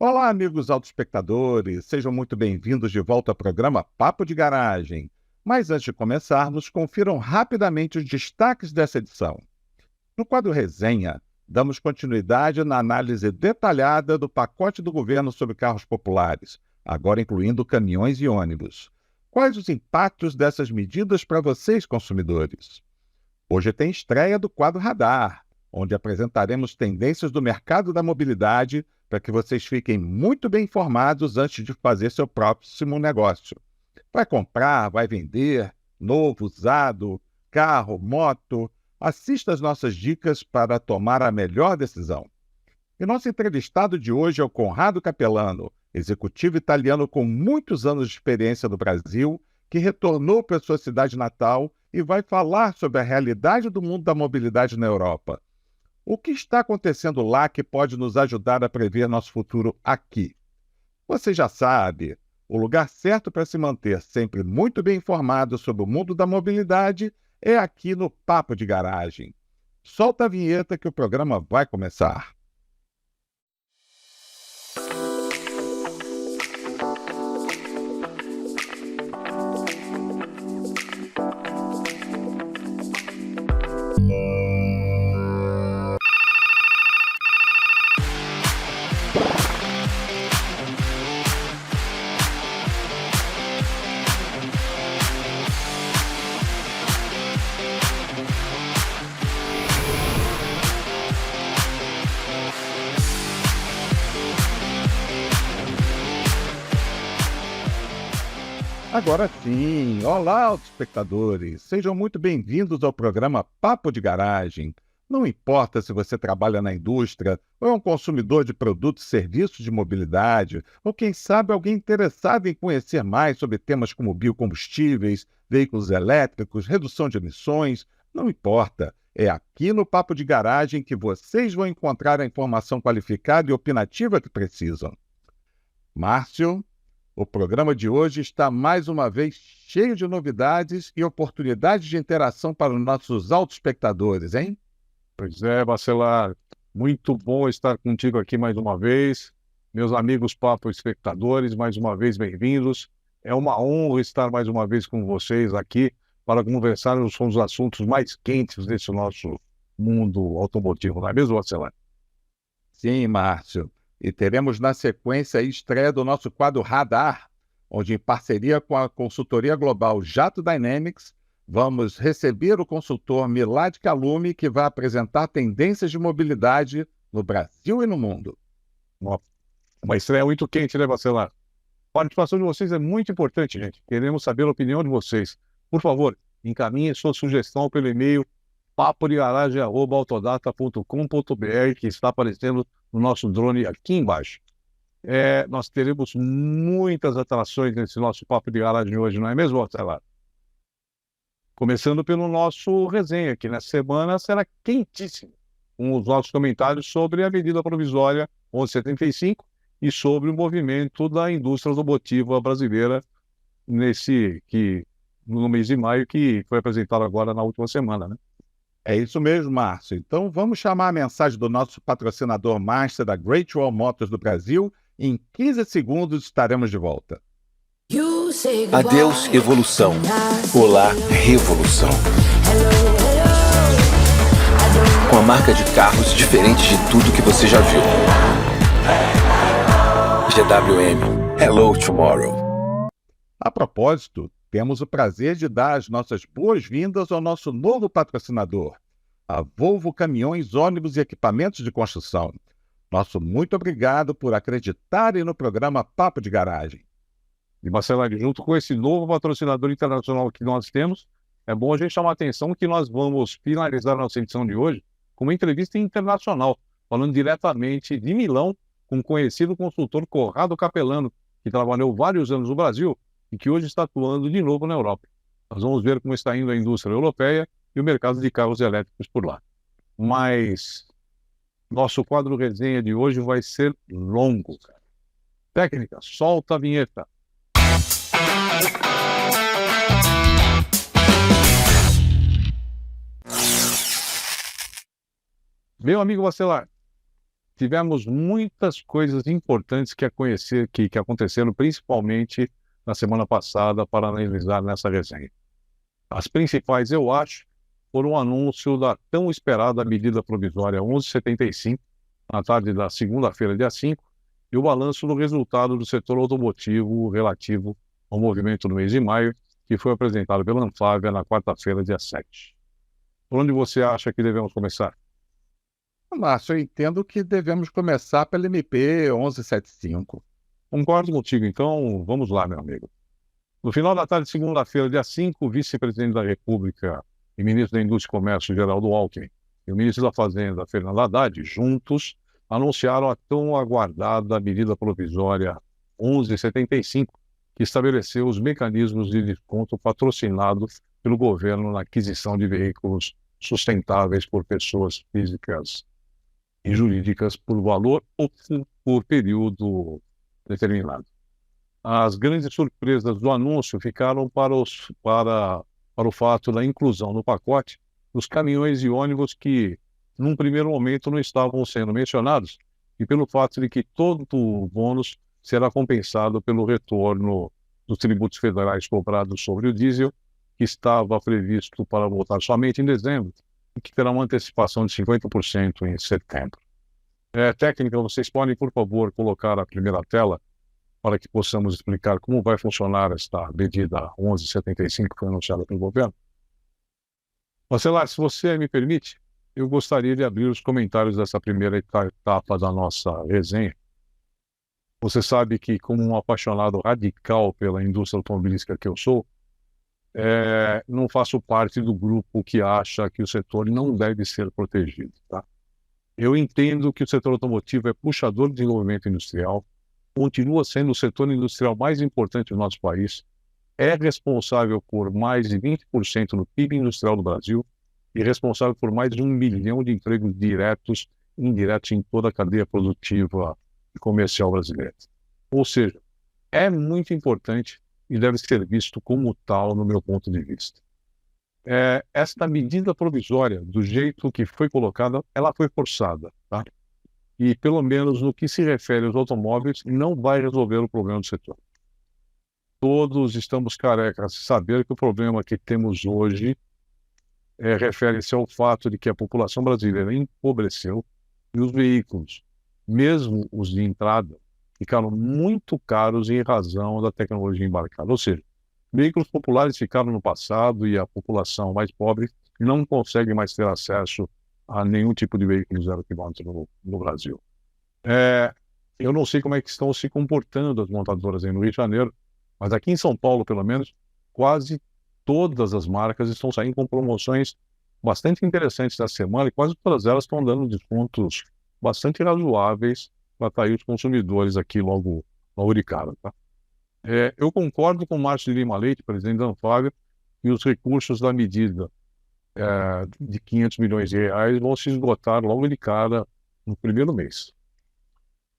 Olá, amigos autoespectadores, sejam muito bem-vindos de volta ao programa Papo de Garagem. Mas antes de começarmos, confiram rapidamente os destaques dessa edição. No quadro Resenha, damos continuidade na análise detalhada do pacote do governo sobre carros populares, agora incluindo caminhões e ônibus. Quais os impactos dessas medidas para vocês, consumidores? Hoje tem estreia do quadro Radar, onde apresentaremos tendências do mercado da mobilidade para que vocês fiquem muito bem informados antes de fazer seu próximo negócio. Vai comprar, vai vender, novo, usado, carro, moto? Assista as nossas dicas para tomar a melhor decisão. E nosso entrevistado de hoje é o Conrado Capellano, executivo italiano com muitos anos de experiência no Brasil, que retornou para sua cidade natal e vai falar sobre a realidade do mundo da mobilidade na Europa. O que está acontecendo lá que pode nos ajudar a prever nosso futuro aqui? Você já sabe, o lugar certo para se manter sempre muito bem informado sobre o mundo da mobilidade é aqui no Papo de Garagem. Solta a vinheta que o programa vai começar. Agora sim! Olá, espectadores! Sejam muito bem-vindos ao programa Papo de Garagem. Não importa se você trabalha na indústria, ou é um consumidor de produtos e serviços de mobilidade, ou quem sabe alguém interessado em conhecer mais sobre temas como biocombustíveis, veículos elétricos, redução de emissões, não importa. É aqui no Papo de Garagem que vocês vão encontrar a informação qualificada e opinativa que precisam. Márcio, o programa de hoje está mais uma vez cheio de novidades e oportunidades de interação para os nossos autoespectadores, hein? Pois é, Bacelar, muito bom estar contigo aqui mais uma vez. Meus amigos papo espectadores, mais uma vez bem-vindos. É uma honra estar mais uma vez com vocês aqui para conversarmos sobre os assuntos mais quentes desse nosso mundo automotivo, não é mesmo, Bacelar? Sim, Márcio. E teremos na sequência a estreia do nosso quadro Radar, onde em parceria com a consultoria global Jato Dynamics, vamos receber o consultor Milad Calume, que vai apresentar tendências de mobilidade no Brasil e no mundo. Uma estreia muito quente, né, Bacelar? A participação de vocês é muito importante, gente. Queremos saber a opinião de vocês. Por favor, encaminhe sua sugestão pelo e-mail papodegaragem@autodata.com.br, que está aparecendo no nosso drone aqui embaixo. Nós teremos muitas atrações nesse nosso Papo de Garagem hoje, não é mesmo, Bacelar? Começando pelo nosso resenha, que nessa semana será quentíssimo, com os nossos comentários sobre a medida provisória 1175 e sobre o movimento da indústria automotiva brasileira no mês de maio, que foi apresentado agora na última semana, né? É isso mesmo, Márcio. Então vamos chamar a mensagem do nosso patrocinador master da Great Wall Motors do Brasil. Em 15 segundos estaremos de volta. Adeus, evolução. Olá, revolução. Com a marca de carros diferente de tudo que você já viu. GWM. Hello, tomorrow. A propósito, temos o prazer de dar as nossas boas-vindas ao nosso novo patrocinador, a Volvo Caminhões, Ônibus e Equipamentos de Construção. Nosso muito obrigado por acreditarem no programa Papo de Garagem. E, Marcelo, junto com esse novo patrocinador internacional que nós temos, é bom a gente chamar a atenção que nós vamos finalizar a nossa edição de hoje com uma entrevista internacional, falando diretamente de Milão com o conhecido consultor Conrado Capellano, que trabalhou vários anos no Brasil e que hoje está atuando de novo na Europa. Nós vamos ver como está indo a indústria europeia e o mercado de carros elétricos por lá. Mas nosso quadro resenha de hoje vai ser longo. Técnica, solta a vinheta. Meu amigo Bacelar, tivemos muitas coisas importantes que aconteceram, principalmente na semana passada, para analisar nessa resenha. As principais, eu acho, foram o anúncio da tão esperada medida provisória 1175, na tarde da segunda-feira, dia 5, e o balanço do resultado do setor automotivo relativo ao movimento no mês de maio, que foi apresentado pela Anfávia na quarta-feira, dia 7. Por onde você acha que devemos começar? Márcio, eu entendo que devemos começar pela MP 1175. Concordo contigo, então vamos lá, meu amigo. No final da tarde de segunda-feira, dia 5, o vice-presidente da República e ministro da Indústria e Comércio, Geraldo Alckmin, e o ministro da Fazenda, Fernando Haddad, juntos, anunciaram a tão aguardada medida provisória 1175, que estabeleceu os mecanismos de desconto patrocinados pelo governo na aquisição de veículos sustentáveis por pessoas físicas e jurídicas por valor ou por período determinado. As grandes surpresas do anúncio ficaram para o fato da inclusão no pacote dos caminhões e ônibus que, num primeiro momento, não estavam sendo mencionados, e pelo fato de que todo o bônus será compensado pelo retorno dos tributos federais cobrados sobre o diesel, que estava previsto para voltar somente em dezembro, e que terá uma antecipação de 50% em setembro. Técnica, vocês podem, por favor, colocar a primeira tela para que possamos explicar como vai funcionar esta medida 1175 que foi anunciada pelo governo? Marcelo, se você me permite, eu gostaria de abrir os comentários dessa primeira etapa da nossa resenha. Você sabe que, como um apaixonado radical pela indústria automobilística que eu sou, não faço parte do grupo que acha que o setor não deve ser protegido, tá? Eu entendo que o setor automotivo é puxador de desenvolvimento industrial, continua sendo o setor industrial mais importante do nosso país, é responsável por mais de 20% do PIB industrial do Brasil e responsável por mais de 1 milhão de empregos diretos e indiretos em toda a cadeia produtiva e comercial brasileira. Ou seja, é muito importante e deve ser visto como tal, no meu ponto de vista. Esta medida provisória, do jeito que foi colocada, ela foi forçada, tá? E, pelo menos no que se refere aos automóveis, não vai resolver o problema do setor. Todos estamos carecas de saber que o problema que temos hoje refere-se ao fato de que a população brasileira empobreceu e os veículos, mesmo os de entrada, ficaram muito caros em razão da tecnologia embarcada. Ou seja, veículos populares ficaram no passado e a população mais pobre não consegue mais ter acesso a nenhum tipo de veículo zero quilômetro no Brasil. Eu não sei como é que estão se comportando as montadoras aí no Rio de Janeiro, mas aqui em São Paulo, pelo menos, quase todas as marcas estão saindo com promoções bastante interessantes essa semana e quase todas elas estão dando descontos bastante razoáveis para atrair os consumidores aqui logo de cara, tá? Eu concordo com o Márcio de Lima Leite, presidente da Anfávia, que os recursos da medida de 500 milhões de reais vão se esgotar logo de cara no primeiro mês.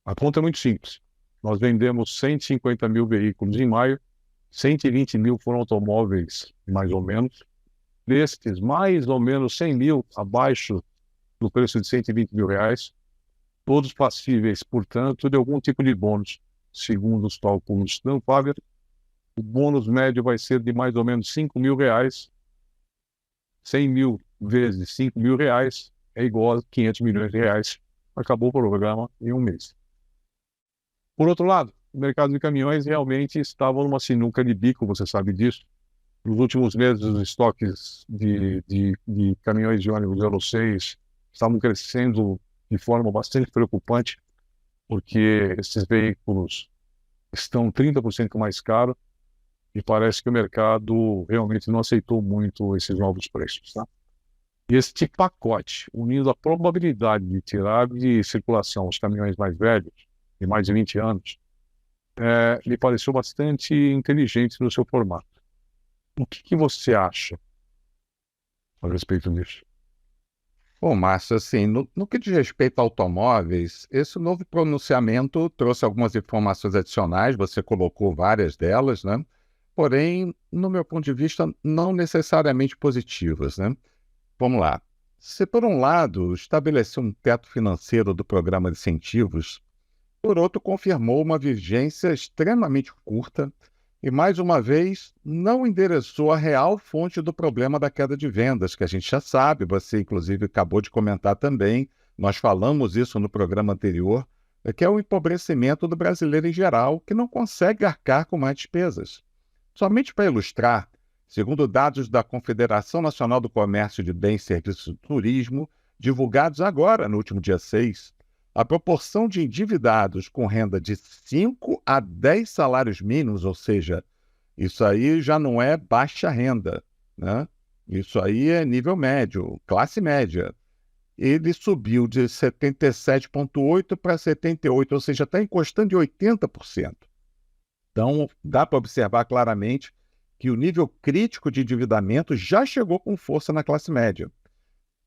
A conta é muito simples. Nós vendemos 150 mil veículos em maio, 120 mil foram automóveis, mais ou menos. Destes, mais ou menos 100 mil abaixo do preço de 120 mil reais, todos passíveis, portanto, de algum tipo de bônus. Segundo os cálculos da Anfávia, o bônus médio vai ser de mais ou menos 5 mil reais. 100 mil vezes 5 mil reais é igual a 500 milhões de reais. Acabou o programa em um mês. Por outro lado, o mercado de caminhões realmente estava numa sinuca de bico, você sabe disso. Nos últimos meses, os estoques de caminhões de ônibus Euro 6 estavam crescendo de forma bastante preocupante, porque esses veículos estão 30% mais caros e parece que o mercado realmente não aceitou muito esses novos preços, tá? Este pacote, unindo a probabilidade de tirar de circulação os caminhões mais velhos, de mais de 20 anos, me pareceu bastante inteligente no seu formato. O que você acha a respeito disso? Bom, Márcio, assim, no que diz respeito a automóveis, esse novo pronunciamento trouxe algumas informações adicionais, você colocou várias delas, né? Porém, no meu ponto de vista, não necessariamente positivas, né? Vamos lá. Se, por um lado, estabeleceu um teto financeiro do programa de incentivos, por outro, confirmou uma vigência extremamente curta e, mais uma vez, não endereçou a real fonte do problema da queda de vendas, que a gente já sabe, você, inclusive, acabou de comentar também, nós falamos isso no programa anterior, que é o empobrecimento do brasileiro em geral, que não consegue arcar com mais despesas. Somente para ilustrar, segundo dados da Confederação Nacional do Comércio de Bens, Serviços e Turismo, divulgados agora, no último dia 6, a proporção de endividados com renda de 5 a 10 salários mínimos, ou seja, isso aí já não é baixa renda, né? Isso aí é nível médio, classe média. Ele subiu de 77,8% para 78%, ou seja, está encostando em 80%. Então, dá para observar claramente que o nível crítico de endividamento já chegou com força na classe média.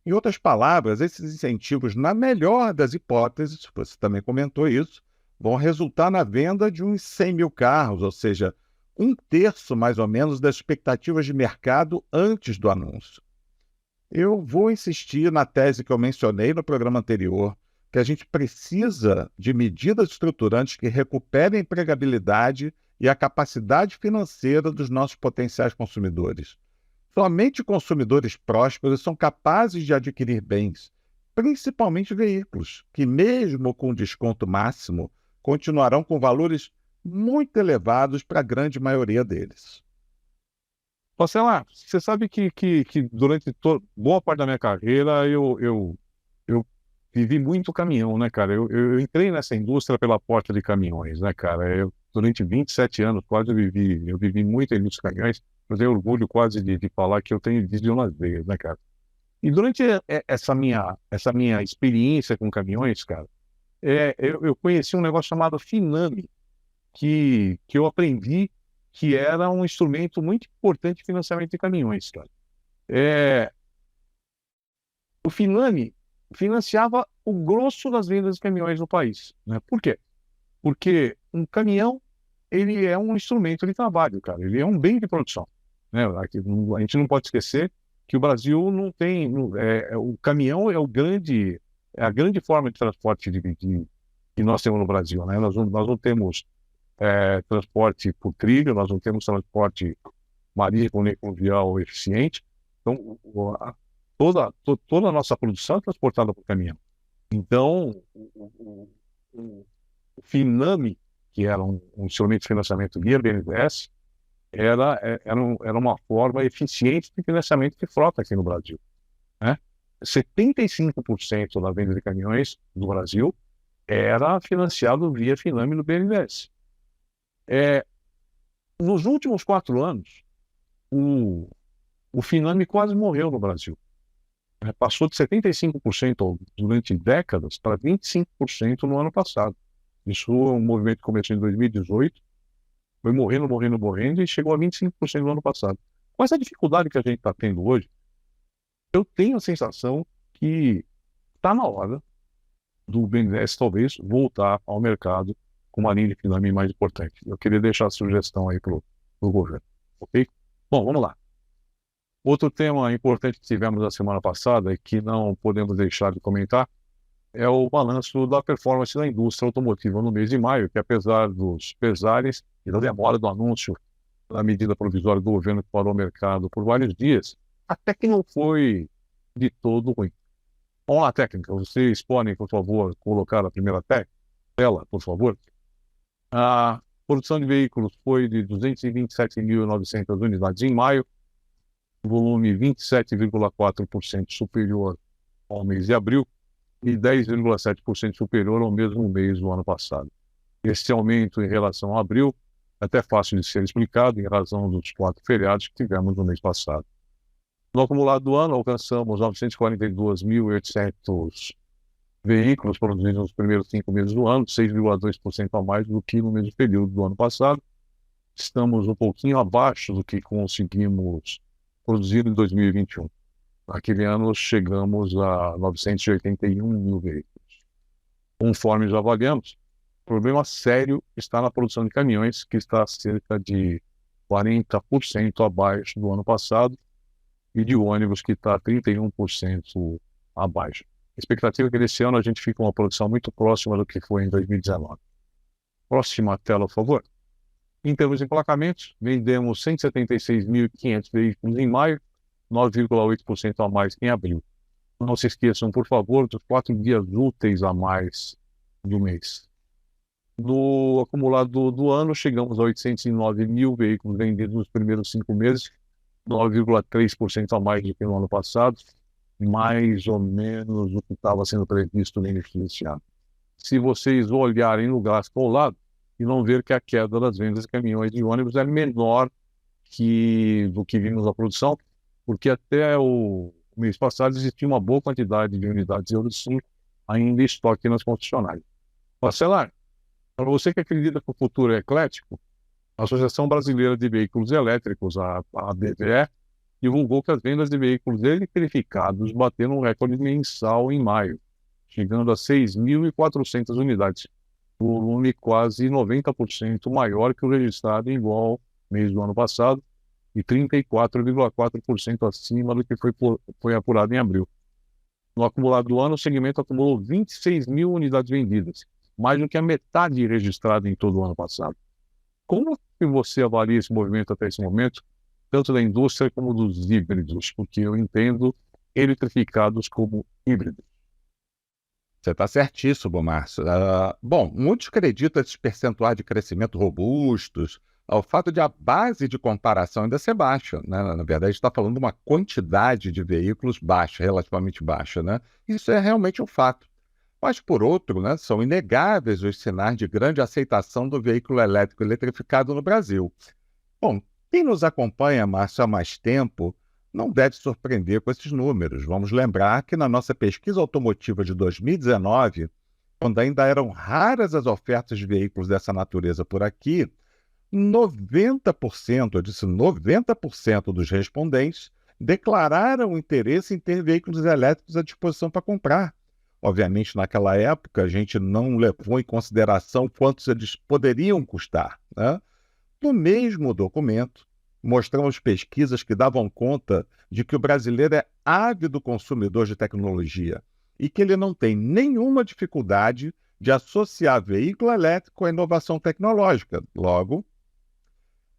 Em outras palavras, esses incentivos, na melhor das hipóteses, você também comentou isso, vão resultar na venda de uns 100 mil carros, ou seja, 1/3 mais ou menos das expectativas de mercado antes do anúncio. Eu vou insistir na tese que eu mencionei no programa anterior, que a gente precisa de medidas estruturantes que recuperem a empregabilidade e a capacidade financeira dos nossos potenciais consumidores. Somente consumidores prósperos são capazes de adquirir bens, principalmente veículos, que mesmo com desconto máximo, continuarão com valores muito elevados para a grande maioria deles. Marcela, você sabe que durante boa parte da minha carreira eu vivi muito caminhão, né, cara? Eu entrei nessa indústria pela porta de caminhões, né, cara? Durante 27 anos quase eu vivi muito a indústria de caminhões. Eu tenho orgulho quase de falar que eu tenho diesel nas veias, né, cara? E durante essa minha experiência com caminhões, cara, eu conheci um negócio chamado Finame, que eu aprendi que era um instrumento muito importante de financiamento de caminhões, cara. O Finame financiava o grosso das vendas de caminhões no país, né? Por quê? Porque um caminhão, ele é um instrumento de trabalho, cara. Ele é um bem de produção, né? A gente não pode esquecer que o Brasil não tem... o caminhão é a grande forma de transporte que nós temos no Brasil, né? Nós não temos transporte por trilho, nós não temos transporte marítimo nem fluvial eficiente. Então, toda a nossa produção é transportada por caminhão. Então, o Finame, que era um instrumento de financiamento via BNDES, era uma forma eficiente de financiamento de frota aqui no Brasil, né? 75% da venda de caminhões do Brasil era financiado via Finame no BNDES. Nos últimos 4 anos, o Finame quase morreu no Brasil. Passou de 75% durante décadas para 25% no ano passado. Isso é um movimento que começou em 2018, foi morrendo e chegou a 25% no ano passado. Com essa dificuldade que a gente está tendo hoje, eu tenho a sensação que está na hora do BNDES talvez voltar ao mercado com uma linha de Finame mais importante. Eu queria deixar a sugestão aí para o governo, ok? Bom, vamos lá. Outro tema importante que tivemos na semana passada e que não podemos deixar de comentar é o balanço da performance da indústria automotiva no mês de maio, que apesar dos pesares e da demora do anúncio da medida provisória do governo que parou o mercado por vários dias, até que não foi de todo ruim. Vamos lá, técnica, vocês podem, por favor, colocar a primeira tela, por favor. A produção de veículos foi de 227.900 unidades em maio, volume 27,4% superior ao mês de abril e 10,7% superior ao mesmo mês do ano passado. Esse aumento em relação a abril é até fácil de ser explicado em razão dos 4 feriados que tivemos no mês passado. No acumulado do ano, alcançamos 942.800 veículos produzidos nos primeiros 5 meses do ano, 6,2% a mais do que no mesmo período do ano passado. Estamos um pouquinho abaixo do que conseguimos produzir em 2021. Naquele ano, chegamos a 981 mil veículos. Conforme já avaliamos, o problema sério está na produção de caminhões, que está cerca de 40% abaixo do ano passado, e de ônibus, que está 31% abaixo. A expectativa é que nesse ano a gente fique com uma produção muito próxima do que foi em 2019. Próxima tela, por favor. Em termos de emplacamentos, vendemos 176.500 veículos em maio, 9,8% a mais que em abril. Não se esqueçam, por favor, dos 4 dias úteis a mais do mês. No acumulado do ano, chegamos a 809 mil veículos vendidos nos primeiros 5 meses, 9,3% a mais do que no ano passado, mais ou menos o que estava sendo previsto no início deste ano. Se vocês olharem no gráfico ao lado, e não ver que a queda das vendas de caminhões e ônibus é menor do que vimos na produção, porque até o mês passado existia uma boa quantidade de unidades Euro 5 ainda em estoque nas concessionárias. Bacelar, para você que acredita que o futuro é eclético, a Associação Brasileira de Veículos Elétricos, a ABVE, divulgou que as vendas de veículos eletrificados bateram um recorde mensal em maio, chegando a 6.400 unidades, volume quase 90% maior que o registrado em igual mês do ano passado e 34,4% acima do que foi apurado em abril. No acumulado do ano, o segmento acumulou 26 mil unidades vendidas, mais do que a metade registrada em todo o ano passado. Como que você avalia esse movimento até esse momento, tanto da indústria como dos híbridos? Porque eu entendo eletrificados como híbridos. Você está certíssimo, Márcio. Bom, muitos acreditam esses percentuais de crescimento robustos ao fato de a base de comparação ainda ser baixa, né? Na verdade, a gente está falando de uma quantidade de veículos baixa, relativamente baixa, né? Isso é realmente um fato. Mas, por outro, né, são inegáveis os sinais de grande aceitação do veículo elétrico eletrificado no Brasil. Bom, quem nos acompanha, Márcio, há mais tempo, não deve surpreender com esses números. Vamos lembrar que na nossa pesquisa automotiva de 2019, quando ainda eram raras as ofertas de veículos dessa natureza por aqui, 90%, eu disse 90% dos respondentes declararam interesse em ter veículos elétricos à disposição para comprar. Obviamente, naquela época, a gente não levou em consideração quantos eles poderiam custar, né? No mesmo documento, mostramos pesquisas que davam conta de que o brasileiro é ávido consumidor de tecnologia e que ele não tem nenhuma dificuldade de associar veículo elétrico à inovação tecnológica. Logo,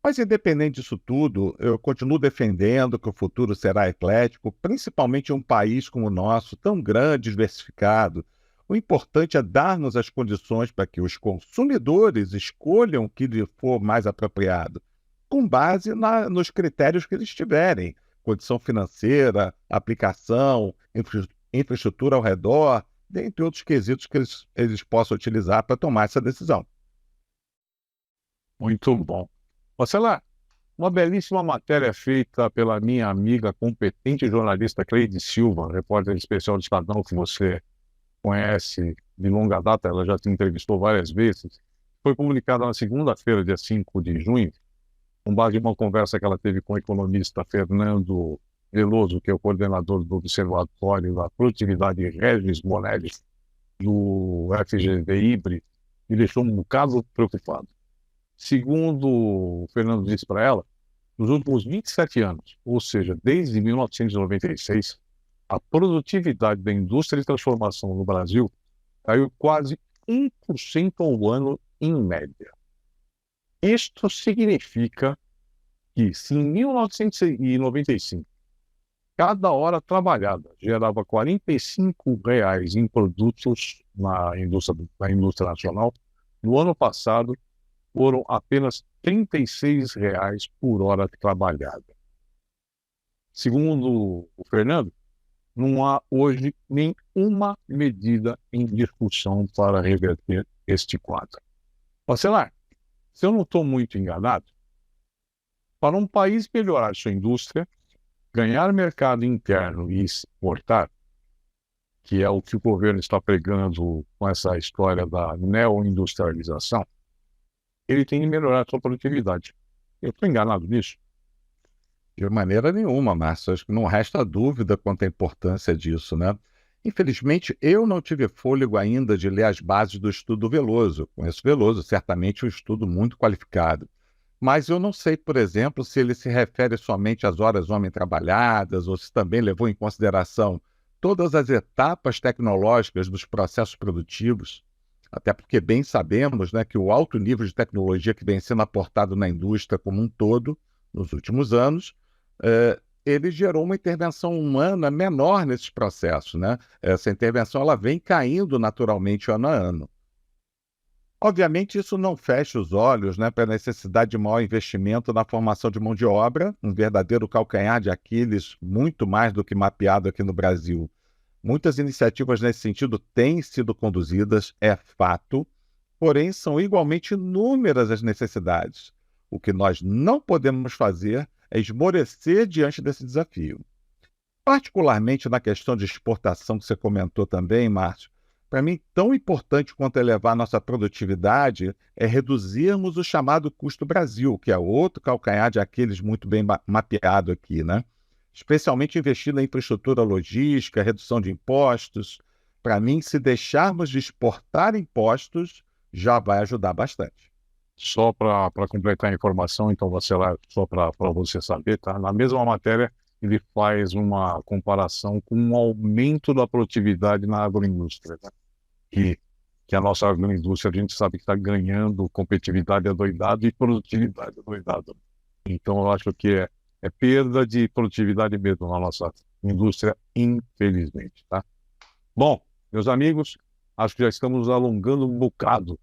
mas independente disso tudo, eu continuo defendendo que o futuro será eclético, principalmente em um país como o nosso, tão grande, diversificado. O importante é dar-nos as condições para que os consumidores escolham o que lhe for mais apropriado, com base nos critérios que eles tiverem, condição financeira, aplicação, infraestrutura ao redor, dentre outros quesitos que eles possam utilizar para tomar essa decisão. Muito bom. Bacelar, uma belíssima matéria feita pela minha amiga competente jornalista Cleide Silva, repórter especial do Estadão, que você conhece de longa data, ela já te entrevistou várias vezes. Foi publicada na segunda-feira, dia 5 de junho, com base em uma conversa que ela teve com o economista Fernando Veloso, que é o coordenador do Observatório da Produtividade Regis Bonelli, do FGV Ibri, me deixou um bocado preocupado. Segundo o Fernando disse para ela, nos últimos 27 anos, ou seja, desde 1996, a produtividade da indústria de transformação no Brasil caiu quase 1% ao ano em média. Isto significa que, se em 1995 cada hora trabalhada gerava R$ 45 em produtos na indústria nacional, no ano passado foram apenas R$ 36 por hora trabalhada. Segundo o Fernando, não há hoje nenhuma medida em discussão para reverter este quadro. Bacelar, se eu não estou muito enganado, para um país melhorar sua indústria, ganhar mercado interno e exportar, que é o que o governo está pregando com essa história da neoindustrialização, ele tem que melhorar a sua produtividade. Eu estou enganado nisso? De maneira nenhuma, Márcio. Acho que não resta dúvida quanto à importância disso, né? Infelizmente, eu não tive fôlego ainda de ler as bases do estudo Veloso. Conheço Veloso, certamente um estudo muito qualificado. Mas eu não sei, por exemplo, se ele se refere somente às horas homem trabalhadas ou se também levou em consideração todas as etapas tecnológicas dos processos produtivos, até porque bem sabemos, né, que o alto nível de tecnologia que vem sendo aportado na indústria como um todo nos últimos anos, ele gerou uma intervenção humana menor nesses processos, né? Essa intervenção ela vem caindo naturalmente ano a ano. Obviamente, isso não fecha os olhos, né, para a necessidade de maior investimento na formação de mão de obra, um verdadeiro calcanhar de Aquiles, muito mais do que mapeado aqui no Brasil. Muitas iniciativas nesse sentido têm sido conduzidas, é fato, porém são igualmente inúmeras as necessidades. O que nós não podemos fazer é esmorecer diante desse desafio. Particularmente na questão de exportação que você comentou também, Márcio, para mim, tão importante quanto elevar nossa produtividade é reduzirmos o chamado custo Brasil, que é outro calcanhar de Aquiles muito bem mapeado aqui, né? Especialmente investir na infraestrutura logística, redução de impostos. Para mim, se deixarmos de exportar impostos, já vai ajudar bastante. Só para completar a informação, então, Bacelar, só para você saber, tá? Na mesma matéria, ele faz uma comparação com um aumento da produtividade na agroindústria, né? Que a nossa agroindústria, a gente sabe que está ganhando competitividade adoidado e produtividade adoidada. Então, eu acho que é perda de produtividade mesmo na nossa indústria, infelizmente, tá? Bom, meus amigos, acho que já estamos alongando um bocado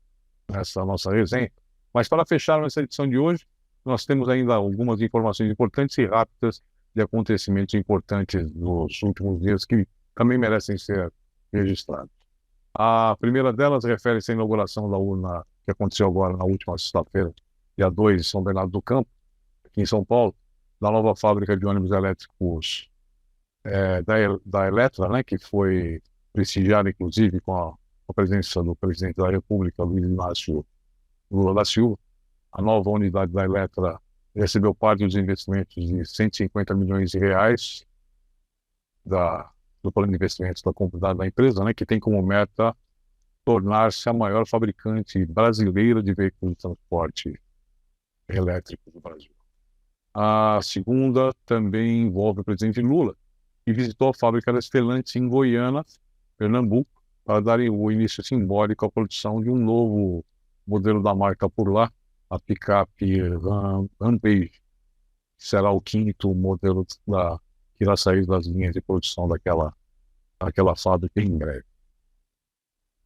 nessa nossa resenha, mas para fechar essa edição de hoje, nós temos ainda algumas informações importantes e rápidas de acontecimentos importantes nos últimos dias que também merecem ser registrados. A primeira delas refere-se à inauguração da urna que aconteceu agora na última sexta-feira, dia 2, em São Bernardo do Campo, aqui em São Paulo, da nova fábrica de ônibus elétricos da Eletra, né, que foi prestigiada, inclusive, com a presença do presidente da República, Luiz Inácio Lula da Silva. A nova unidade da Eletra recebeu parte dos investimentos de 150 milhões de reais do plano de investimentos da comunidade da empresa, né, que tem como meta tornar-se a maior fabricante brasileira de veículos de transporte elétrico do Brasil. A segunda também envolve o presidente Lula, que visitou a fábrica da Stellantis em Goiânia, Pernambuco, para dar o início simbólico à produção de um novo modelo da marca por lá, a picape Rampage, que será o quinto modelo que irá sair das linhas de produção daquela fábrica em breve.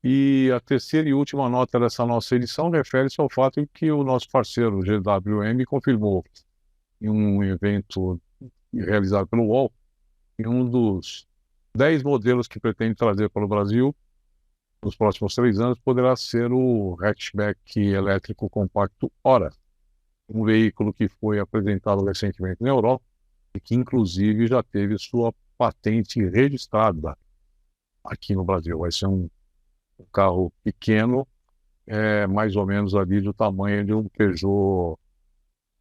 E a terceira e última nota dessa nossa edição refere-se ao fato de que o nosso parceiro GWM confirmou em um evento realizado pelo UOL, que um dos 10 modelos que pretende trazer para o Brasil nos próximos 3 anos poderá ser o hatchback elétrico compacto Ora, um veículo que foi apresentado recentemente na Europa e que inclusive já teve sua patente registrada aqui no Brasil. Vai ser um carro pequeno, mais ou menos ali do tamanho de um Peugeot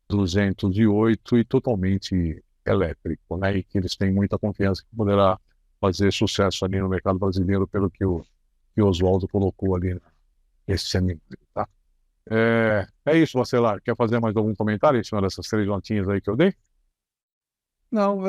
208 e totalmente elétrico, né? E que eles têm muita confiança que poderá fazer sucesso ali no mercado brasileiro, pelo que o Oswaldo colocou ali nesse seminário, tá? É isso, Bacelar. Quer fazer mais algum comentário em cima dessas 3 notinhas aí que eu dei? Não,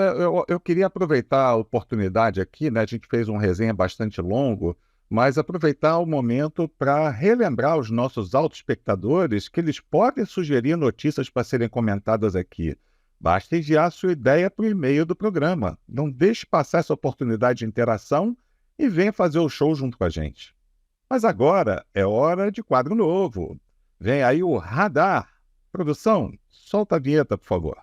eu queria aproveitar a oportunidade aqui, né? A gente fez uma resenha bastante longo, mas aproveitar o momento para relembrar os nossos autoespectadores que eles podem sugerir notícias para serem comentadas aqui. Basta enviar a sua ideia para o e-mail do programa. Não deixe passar essa oportunidade de interação e venha fazer o show junto com a gente. Mas agora é hora de quadro novo. Vem aí o Radar. Produção, solta a vinheta, por favor.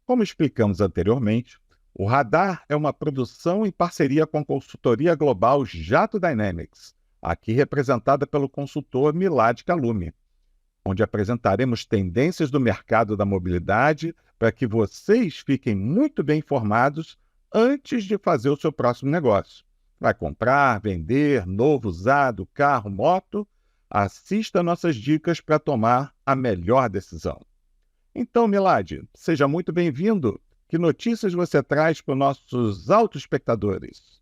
Como explicamos anteriormente, o Radar é uma produção em parceria com a consultoria global Jato Dynamics, aqui representada pelo consultor Milad Kalumi, onde apresentaremos tendências do mercado da mobilidade para que vocês fiquem muito bem informados antes de fazer o seu próximo negócio. Vai comprar, vender, novo, usado, carro, moto? Assista nossas dicas para tomar a melhor decisão. Então, Milad, seja muito bem-vindo. Que notícias você traz para os nossos autoespectadores?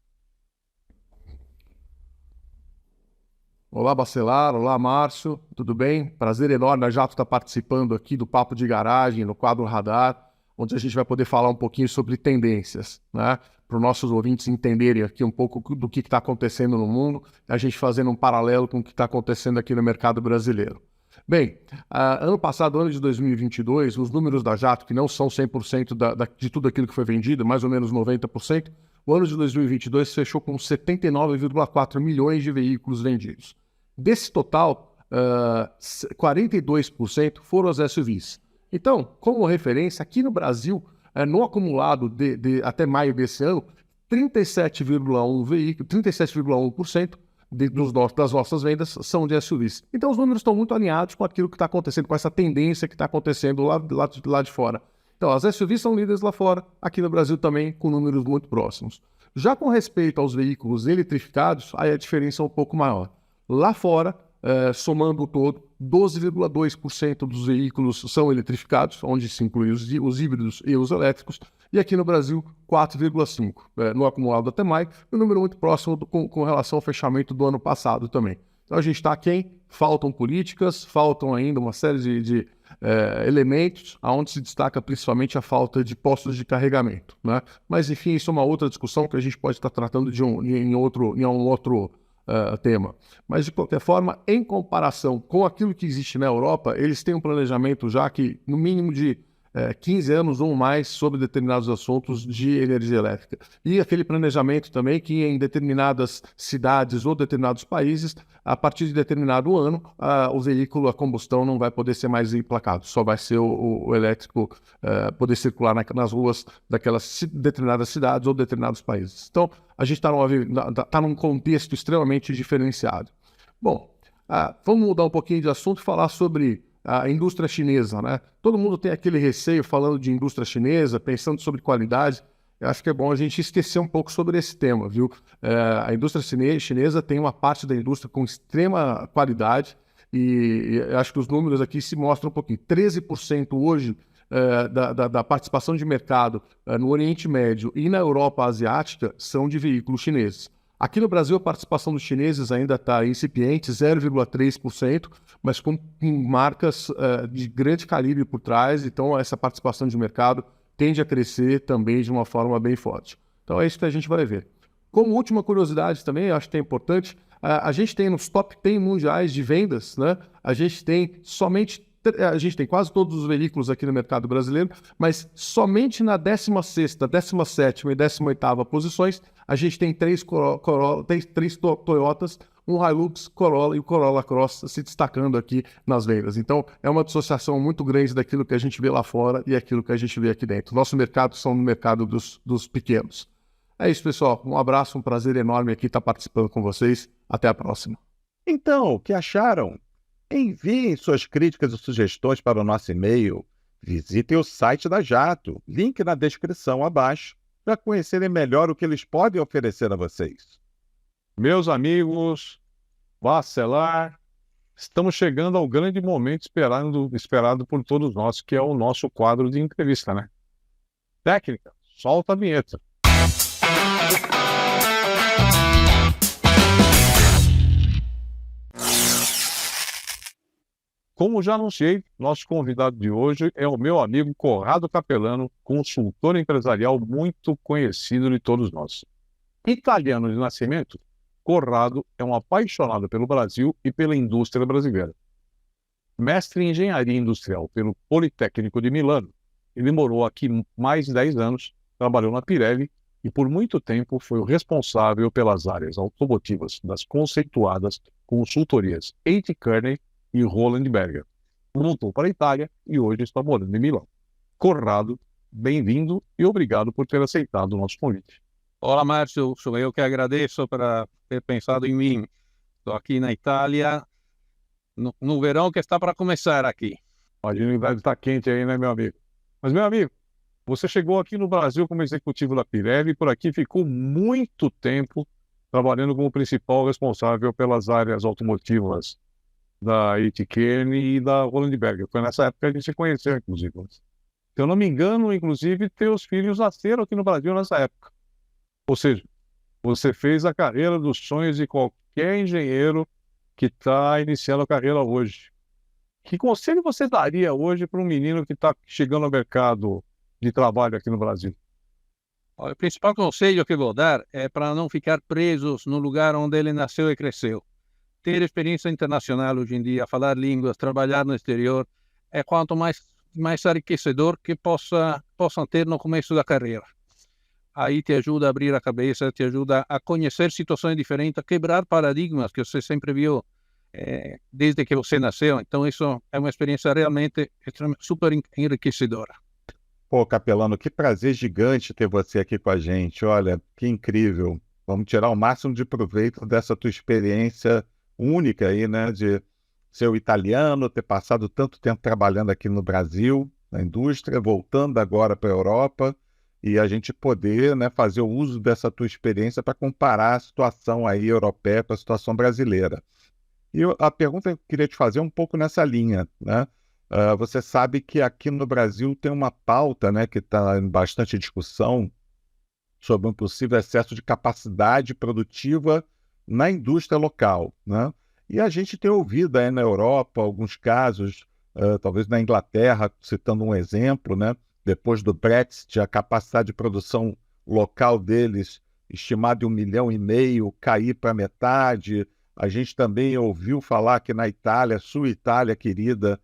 Olá, Bacelar. Olá, Márcio. Tudo bem? Prazer enorme. A Jato está participando aqui do Papo de Garagem, no quadro Radar, onde a gente vai poder falar um pouquinho sobre tendências, né? Para os nossos ouvintes entenderem aqui um pouco do que está acontecendo no mundo, a gente fazendo um paralelo com o que está acontecendo aqui no mercado brasileiro. Bem, ano passado, ano de 2022, os números da Jato, que não são 100% de tudo aquilo que foi vendido, mais ou menos 90%, o ano de 2022 fechou com 79,4 milhões de veículos vendidos. Desse total, 42% foram as SUVs. Então, como referência, aqui no Brasil, no acumulado até maio desse ano, 37,1% das nossas vendas são de SUVs. Então, os números estão muito alinhados com aquilo que está acontecendo, com essa tendência que está acontecendo lá de fora. Então, as SUVs são líderes lá fora, aqui no Brasil também, com números muito próximos. Já com respeito aos veículos eletrificados, aí a diferença é um pouco maior. Lá fora, somando o todo, 12,2% dos veículos são eletrificados, onde se inclui os híbridos e os elétricos, e aqui no Brasil, 4,5%. No acumulado até maio, um número muito próximo com relação ao fechamento do ano passado também. Então a gente está aquém, faltam políticas, faltam ainda uma série de elementos, onde se destaca principalmente a falta de postos de carregamento, né? Mas enfim, isso é uma outra discussão que a gente pode estar tratando em um outro tema. Mas de qualquer forma, em comparação com aquilo que existe na Europa, eles têm um planejamento já que, no mínimo de 15 anos ou mais sobre determinados assuntos de energia elétrica. E aquele planejamento também que em determinadas cidades ou determinados países, a partir de determinado ano, o veículo a combustão não vai poder ser mais emplacado, só vai ser o elétrico poder circular nas ruas daquelas determinadas cidades ou determinados países. Então, a gente está num contexto extremamente diferenciado. Bom, vamos mudar um pouquinho de assunto e falar sobre a indústria chinesa, né? Todo mundo tem aquele receio falando de indústria chinesa, pensando sobre qualidade. Eu acho que é bom a gente esquecer um pouco sobre esse tema, viu? A indústria chinesa tem uma parte da indústria com extrema qualidade e eu acho que os números aqui se mostram um pouquinho. 13% hoje da participação de mercado no Oriente Médio e na Europa Asiática são de veículos chineses. Aqui no Brasil, a participação dos chineses ainda está incipiente, 0,3%, mas com marcas de grande calibre por trás, então essa participação de mercado tende a crescer também de uma forma bem forte. Então é isso que a gente vai ver. Como última curiosidade também, eu acho que é importante, a gente tem nos top 10 mundiais de vendas, né? A gente tem quase todos os veículos aqui no mercado brasileiro, mas somente na 16ª, 17ª e 18ª posições, a gente tem três Toyotas, um Hilux, Corolla e o Corolla Cross se destacando aqui nas vendas. Então, é uma dissociação muito grande daquilo que a gente vê lá fora e aquilo que a gente vê aqui dentro. Nosso mercado são no mercado dos pequenos. É isso, pessoal. Um abraço, um prazer enorme aqui estar participando com vocês. Até a próxima. Então, o que acharam? Enviem suas críticas e sugestões para o nosso e-mail. Visitem o site da Jato, link na descrição abaixo, para conhecerem melhor o que eles podem oferecer a vocês. Meus amigos, Bacelar, estamos chegando ao grande momento esperado por todos nós, que é o nosso quadro de entrevista, né? Técnica, solta a vinheta. Como já anunciei, nosso convidado de hoje é o meu amigo Corrado Capellano, consultor empresarial muito conhecido de todos nós. Italiano de nascimento, Corrado é um apaixonado pelo Brasil e pela indústria brasileira. Mestre em engenharia industrial pelo Politécnico de Milano, ele morou aqui mais de 10 anos, trabalhou na Pirelli e por muito tempo foi o responsável pelas áreas automotivas das conceituadas consultorias A.T. Kearney e Roland Berger. Voltou para a Itália e hoje está morando em Milão. Corrado, bem-vindo e obrigado por ter aceitado o nosso convite. Olá, Márcio. Sou eu que agradeço por ter pensado em mim. Estou aqui na Itália, no verão que está para começar aqui. Imagina que deve estar quente aí, né, meu amigo? Mas, meu amigo, você chegou aqui no Brasil como executivo da Pirelli e por aqui ficou muito tempo trabalhando como principal responsável pelas áreas automotivas da A.T. Kearney e da Roland Berger. Foi nessa época que a gente se conheceu, inclusive. Se eu não me engano, inclusive, teus filhos nasceram aqui no Brasil nessa época. Ou seja, você fez a carreira dos sonhos de qualquer engenheiro que está iniciando a carreira hoje. Que conselho você daria hoje para um menino que está chegando ao mercado de trabalho aqui no Brasil? O principal conselho que vou dar é para não ficar presos no lugar onde ele nasceu e cresceu. Ter experiência internacional hoje em dia, falar línguas, trabalhar no exterior, é quanto mais enriquecedor que possam ter no começo da carreira. Aí te ajuda a abrir a cabeça, te ajuda a conhecer situações diferentes, a quebrar paradigmas que você sempre viu desde que você nasceu. Então, isso é uma experiência realmente super enriquecedora. Pô, Capelano, que prazer gigante ter você aqui com a gente. Olha, que incrível. Vamos tirar o máximo de proveito dessa tua experiência única aí, né? De ser o italiano, ter passado tanto tempo trabalhando aqui no Brasil, na indústria, voltando agora para a Europa, e a gente poder, né, fazer o uso dessa tua experiência para comparar a situação aí europeia com a situação brasileira. E a pergunta que eu queria te fazer é um pouco nessa linha, né? Você sabe que aqui no Brasil tem uma pauta, né, que está em bastante discussão sobre um possível excesso de capacidade produtiva na indústria local, né? E a gente tem ouvido aí na Europa alguns casos, talvez na Inglaterra, citando um exemplo, né? Depois do Brexit, a capacidade de produção local deles, estimada em 1,5 milhão, cair para metade. A gente também ouviu falar que na Itália, sua Itália querida,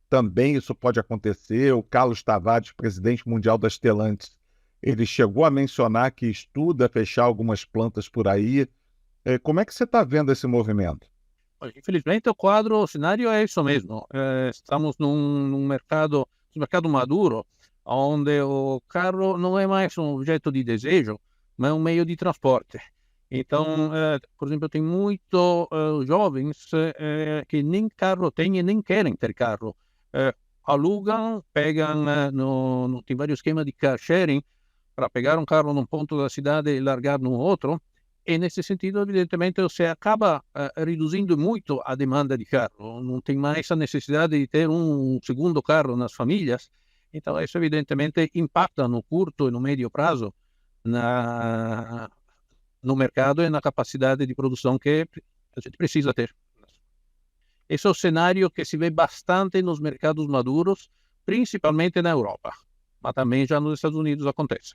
também isso pode acontecer. O Carlos Tavares, presidente mundial das Stellantis, ele chegou a mencionar que estuda fechar algumas plantas por aí. Como é que você está vendo esse movimento? Infelizmente, o cenário é isso mesmo. Estamos num mercado maduro, onde o carro não é mais um objeto de desejo, mas um meio de transporte. Então, por exemplo, tem muitos jovens que nem carro têm e nem querem ter carro. Alugam, pegam, tem vários esquemas de car sharing para pegar um carro num ponto da cidade e largar num outro. E nesse sentido, evidentemente, você acaba reduzindo muito a demanda de carro. Não tem mais a necessidade de ter um segundo carro nas famílias. Então, isso evidentemente impacta no curto e no médio prazo no mercado e na capacidade de produção que a gente precisa ter. Esse é o cenário que se vê bastante nos mercados maduros, principalmente na Europa, mas também já nos Estados Unidos acontece.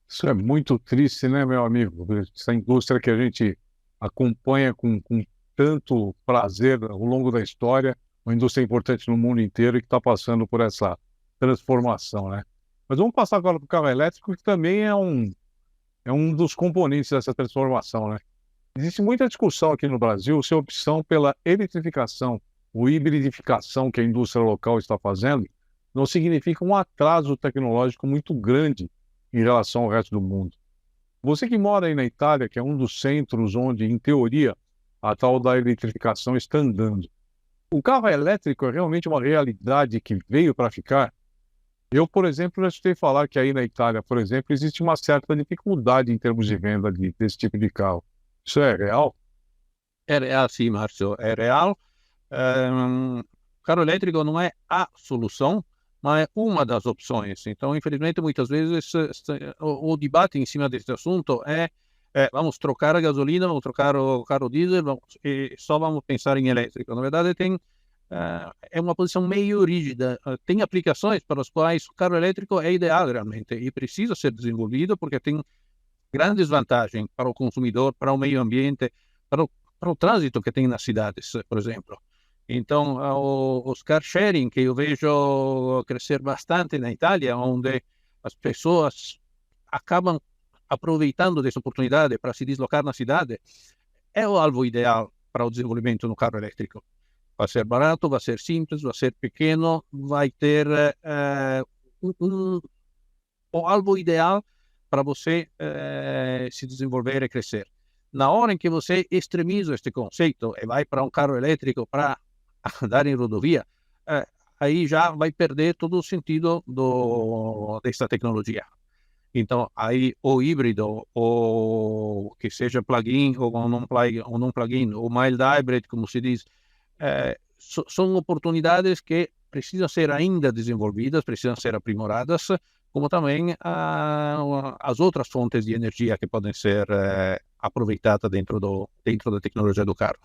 Isso é muito triste, né, meu amigo? Essa indústria que a gente acompanha com tanto prazer ao longo da história, uma indústria importante no mundo inteiro e que está passando por essa transformação, né? Mas vamos passar agora para o carro elétrico, que também é um dos componentes dessa transformação, né? Existe muita discussão aqui no Brasil se a opção pela eletrificação ou hibridificação que a indústria local está fazendo não significa um atraso tecnológico muito grande em relação ao resto do mundo. Você que mora aí na Itália, que é um dos centros onde, em teoria, a tal da eletrificação está andando. O carro elétrico é realmente uma realidade que veio para ficar? Eu, por exemplo, já escutei falar que aí na Itália, por exemplo, existe uma certa dificuldade em termos de venda desse tipo de carro. Isso é real? É real, sim, Márcio, é real. O carro elétrico não é a solução, mas é uma das opções. Então, infelizmente, muitas vezes o debate em cima desse assunto vamos trocar a gasolina, vamos trocar o carro diesel e só vamos pensar em elétrico. Na verdade, é uma posição meio rígida. Tem aplicações para as quais o carro elétrico é ideal realmente e precisa ser desenvolvido porque tem grandes vantagens para o consumidor, para o meio ambiente, para o trânsito que tem nas cidades, por exemplo. Então, os car sharing, que eu vejo crescer bastante na Itália, onde as pessoas acabam aproveitando dessa oportunidade para se deslocar na cidade, é o alvo ideal para o desenvolvimento no carro elétrico. Vai ser barato, vai ser simples, vai ser pequeno, vai ter o alvo ideal para você se desenvolver e crescer. Na hora em que você extremiza este conceito e vai para um carro elétrico para andar em rodovia, aí já vai perder todo o sentido dessa tecnologia. Então, aí o híbrido, ou que seja plug-in ou não plug-in, ou mild hybrid, como se diz, são oportunidades que precisam ser ainda desenvolvidas, precisam ser aprimoradas, como também as outras fontes de energia que podem ser aproveitadas dentro da tecnologia do carro.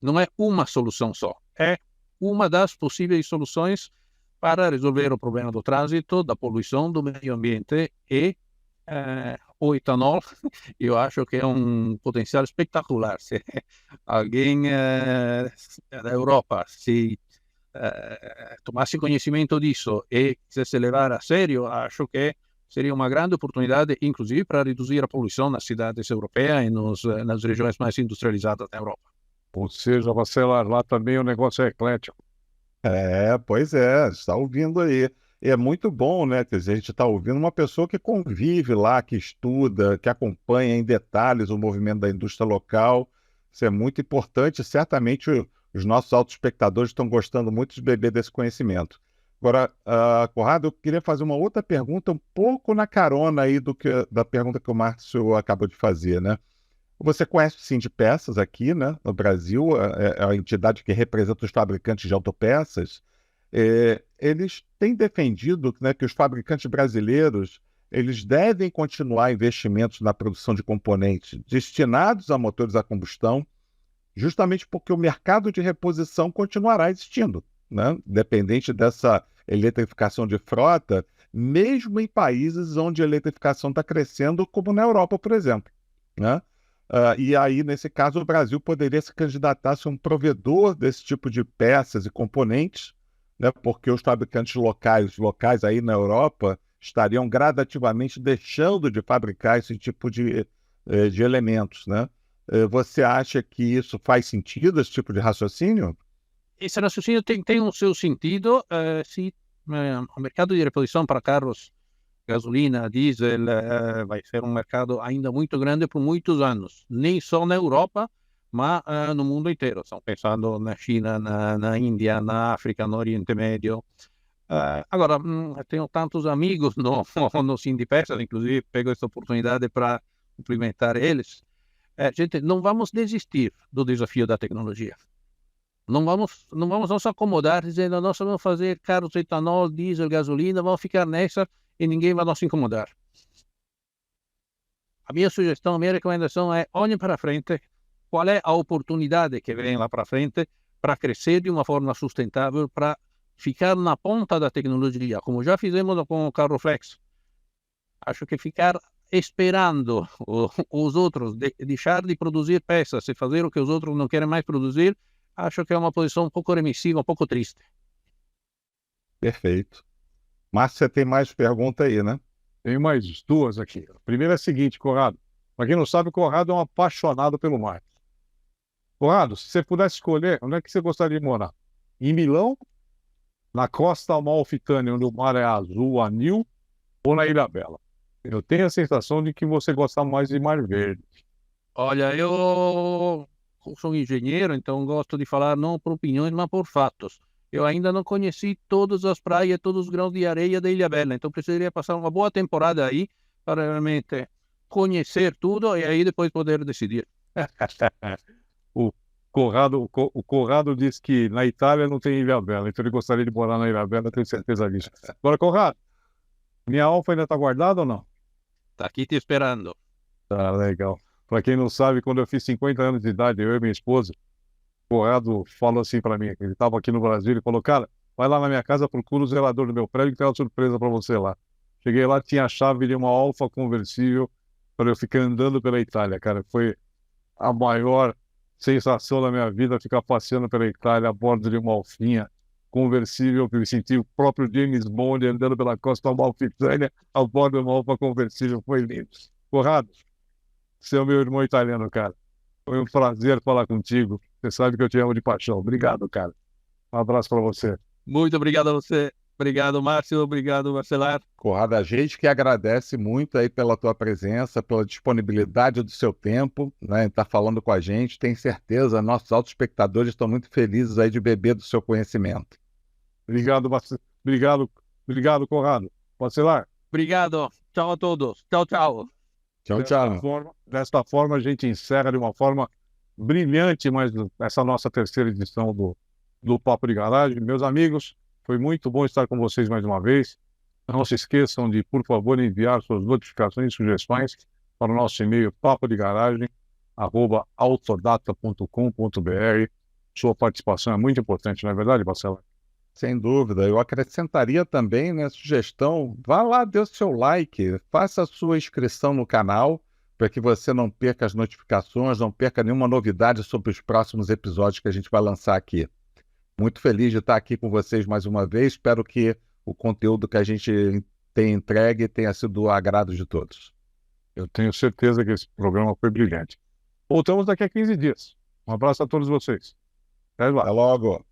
não é uma solução só, é uma das possíveis soluções para resolver o problema do trânsito, da poluição, do meio ambiente e o etanol. Eu acho que é um potencial espetacular. Se alguém da Europa se tomasse conhecimento disso e quisesse levar a sério, acho que seria uma grande oportunidade, inclusive, para reduzir a poluição nas cidades europeias e nas regiões mais industrializadas da Europa. Ou seja, Bacelar, lá também o negócio é eclético. Pois é, está ouvindo aí. E é muito bom, né? Quer dizer, a gente está ouvindo uma pessoa que convive lá, que estuda, que acompanha em detalhes o movimento da indústria local. Isso é muito importante. Certamente os nossos autoespectadores estão gostando muito de beber desse conhecimento. Agora, Conrado, eu queria fazer uma outra pergunta, um pouco na carona aí da pergunta que o Márcio acabou de fazer, né? Você conhece o Sindipeças aqui, né, no Brasil, é a entidade que representa os fabricantes de autopeças. Eles têm defendido, né, que os fabricantes brasileiros eles devem continuar investimentos na produção de componentes destinados a motores a combustão, justamente porque o mercado de reposição continuará existindo, né, independente dessa eletrificação de frota, mesmo em países onde a eletrificação está crescendo, como na Europa, por exemplo, né? E aí, nesse caso, o Brasil poderia se candidatar a ser um provedor desse tipo de peças e componentes, né, porque os fabricantes locais aí na Europa estariam gradativamente deixando de fabricar esse tipo de elementos, né? Você acha que isso faz sentido, esse tipo de raciocínio? Esse raciocínio tem o seu sentido se o mercado de reposição para carros gasolina, diesel, vai ser um mercado ainda muito grande por muitos anos, nem só na Europa, mas no mundo inteiro. Estão pensando na China, na Índia, na África, no Oriente Médio. Agora, tenho tantos amigos no Sindipeças, inclusive pego essa oportunidade para cumprimentar eles. Gente, não vamos desistir do desafio da tecnologia. Não vamos nos acomodar dizendo, nós vamos fazer carros etanol, diesel, gasolina, vamos ficar nessa e ninguém vai nos incomodar. A minha sugestão, a minha recomendação é olhem para frente, qual é a oportunidade que vem lá para frente para crescer de uma forma sustentável, para ficar na ponta da tecnologia, como já fizemos com o carro flex. Acho que ficar esperando os outros, deixar de produzir peças e fazer o que os outros não querem mais produzir, acho que é uma posição um pouco remissiva, um pouco triste. Perfeito. Márcio, você tem mais pergunta aí, né? Tem mais duas aqui. A primeira é a seguinte, Conrado. Para quem não sabe, o Conrado é um apaixonado pelo mar. Conrado, se você pudesse escolher, onde é que você gostaria de morar? Em Milão, na Costa Amalfitânia, onde o mar é azul, anil, ou na Ilha Bela? Eu tenho a sensação de que você gosta mais de mar verde. Olha, eu sou engenheiro, então gosto de falar não por opiniões, mas por fatos. Eu ainda não conheci todas as praias, todos os grãos de areia da Ilha Bela, então precisaria passar uma boa temporada aí para realmente conhecer tudo e aí depois poder decidir. O Conrado disse que na Itália não tem Ilha Bela, então ele gostaria de morar na Ilha Bela, tenho certeza disso. Agora, Conrado, minha Alfa ainda está guardada ou não? Está aqui te esperando. Tá legal. Para quem não sabe, quando eu fiz 50 anos de idade, eu e minha esposa, o Conrado falou assim para mim, ele estava aqui no Brasil, ele falou, cara, vai lá na minha casa, procura o zelador do meu prédio que tem uma surpresa para você lá. Cheguei lá, tinha a chave de uma Alfa conversível para eu ficar andando pela Itália, cara. Foi a maior sensação da minha vida, ficar passeando pela Itália a bordo de uma Alfinha conversível, que eu me senti o próprio James Bond andando pela Costa Amalfitânia a bordo de uma Alfa conversível. Foi lindo. Conrado, você é o meu irmão italiano, cara. Foi um prazer falar contigo. Você sabe que eu te amo de paixão. Obrigado, cara. Um abraço para você. Muito obrigado a você. Obrigado, Márcio. Obrigado, Bacelar. Conrado, a gente que agradece muito aí pela tua presença, pela disponibilidade do seu tempo, né? Tá falando com a gente. Tem certeza, nossos autoespectadores estão muito felizes aí de beber do seu conhecimento. Obrigado, obrigado, Conrado. Bacelar. Obrigado. Tchau a todos. Tchau, tchau. Tchau, tchau. Desta forma, a gente encerra de uma forma brilhante mais essa nossa terceira edição do Papo de Garagem. Meus amigos, foi muito bom estar com vocês mais uma vez. Não se esqueçam de, por favor, enviar suas notificações e sugestões para o nosso e-mail papodegaragem@autodata.com.br. Sua participação é muito importante, não é verdade, Marcelo? Sem dúvida. Eu acrescentaria também, né, sugestão, vá lá, dê o seu like, faça a sua inscrição no canal para que você não perca as notificações, não perca nenhuma novidade sobre os próximos episódios que a gente vai lançar aqui. Muito feliz de estar aqui com vocês mais uma vez. Espero que o conteúdo que a gente tem entregue tenha sido do agrado de todos. Eu tenho certeza que esse programa foi brilhante. Voltamos daqui a 15 dias. Um abraço a todos vocês. Até lá. Até logo.